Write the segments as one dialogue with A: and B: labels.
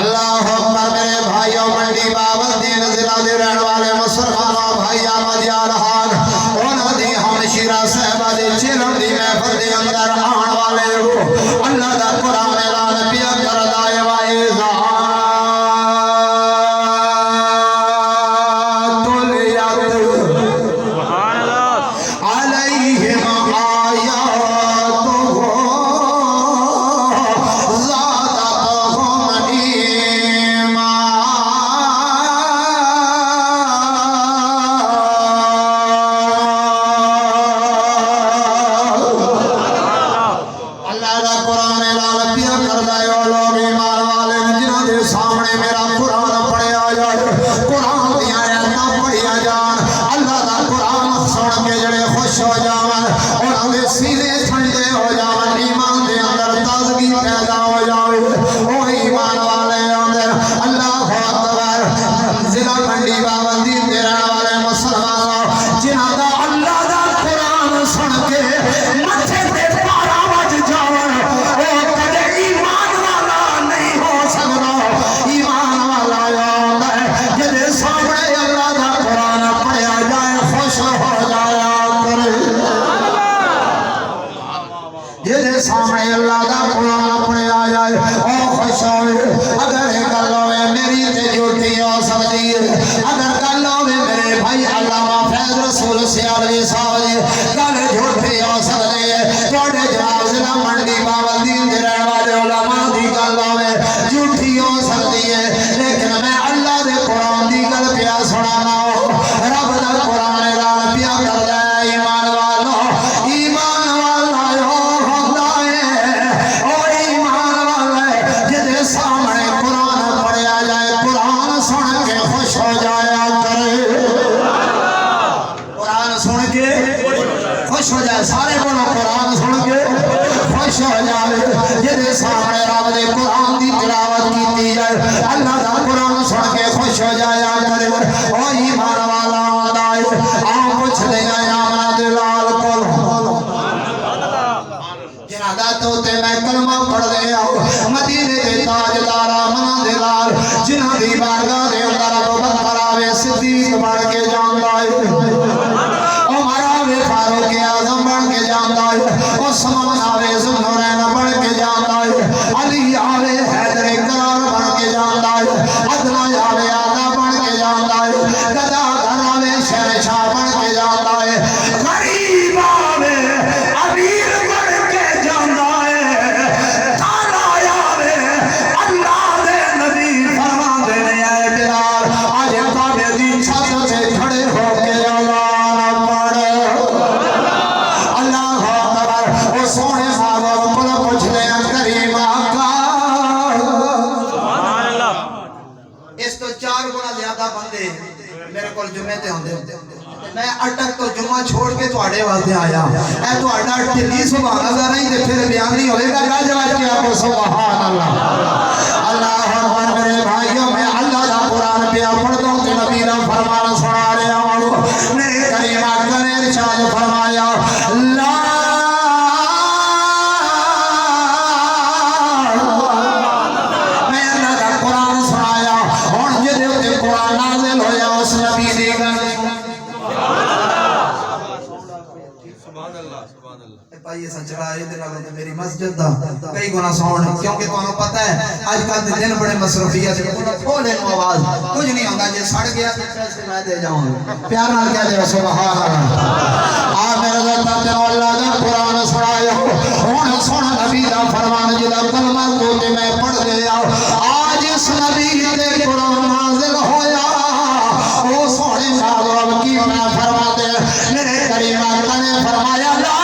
A: اللہ اکبر میرے بھائیوں منڈی باولدین ضلع دے رہن والے مسلمانوں بھائی آمد یا رہان انہاں دی ہمشیرہ صاحبہ دے چلم دی محفل دے اندر آن والے ہو اللہ دا قرآن اعلان پیا کردا ہے وائزا سامنے اللہ دا قرآن پڑھے آیا ہے او خوش ہوئے اگر گل ہوئے میری تے جھوٹی ہو سکتی ہے اگر گل ہوئے میرے بھائی علامہ فیض رسول سیالوی صاحب گل جھوٹی ہو سکتی ہے توڑے جناب ضلع منڈی باولدین دے رہن والے علماء دی گل ہوئے جھوٹی ہو سکتی ہے لیکن میں اللہ دے قرآن دی گل پیا سنانا ہو رب دا قرآن اعلان پیا کر دے ایمان والو سامنے قرآن پڑھیا جائے قرآن سن کے خوش ہو جایا کرے قرآن سن کے خوش ہو جائے سارے بولو قرآن سن کے خوش ہو جائے جدے سامنے رب دے قرآن دی تلاوت کیتی جائے اللہ دا قرآن سن کے خوش ہو جایا کرے او ایمان والا آندا ہے آن پوچھ لے گا آمنا دلال کول جنادہ تو تے میں کلمہ پڑھ دے آؤ مدینے دے تاجدار آمنا دلال جنہ دی بارگاہ دے اندر ابو بکر آوے صدیق بڑھ کے جاندہ ہے عمر آوے فاروق اعظم بڑھ کے جاندہ ہے عثمان آوے ذوالنورین بڑھ کے جاندہ ہے علی آوے حیدر کرار بڑھ کے جاندہ ہے عدنان آوے آدھا بڑھ کے جاندہ ہے گداگر آوے شہنشاہ بڑھ کے جاندہ ہے غریب آوے امیر بڑھ کے جاندہ ہے تانا آوے اللہ دے نبی فرما دینے آئے بلال آج کعبے دی چھت سے کھڑے ہو کے اعلان پڑھ اللہ اکبر او سونے محبوب کو پوچھ لے کریم آقا اس تو 4 گنا زیادہ بندے میرے کول جمعے تے ہوندے میں اٹک تو جمعہ چھوڑ کے تواڈے واسطے آیا اے تواڈا ٹلی سبحان اللہ نہیں تے پھر بیان نہیں ہوے گا گاج واج کے آپ سبحان اللہ اللہ اکبر میرے بھائیوں میں اللہ دا قرآن پیا پڑھ دو تے نبی دا فرمان سنا رہا ہوں میرے کریم آقا نے ارشاد فرمایا لا میں اللہ دا قرآن سنایا ہن جدے تے قرآن نازل ہویا اس نبی دی گل پائیے سنچڑا ہے دے میری مسجد دا کئی گنا ساؤنڈ کیونکہ تمہیں پتہ ہے آج کل دے دن بڑے مصروفیت کھولے نو آواز کچھ نہیں ہوندا جے سڑ گیا پیسے میں دے جاؤں پیار نال کہہ دے سبحان اللہ آ میرے ذات تے اللہ دا قرآن سنایا ہن سن نبی دا فرمان جدا کلمہ تو تے میں پڑھ دیا آج اس نبی دے قرآن نازل ہویا او سونے محبوب کی میں فرماتے میرے کریم آقا نے فرمایا لا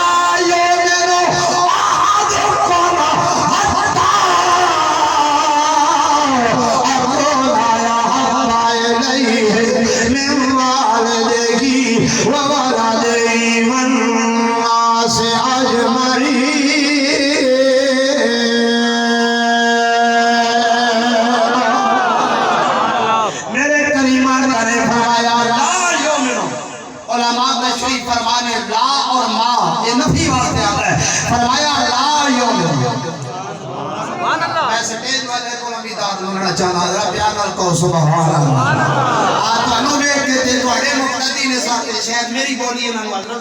A: سٹیج والے کو بھی داد مننا چاہنا ذرا پیار نال کہو سبحان اللہ. آ تانوں ویکھ کے تے تواڈے مقتدی نے ساتھ شاید میری بولی انہاں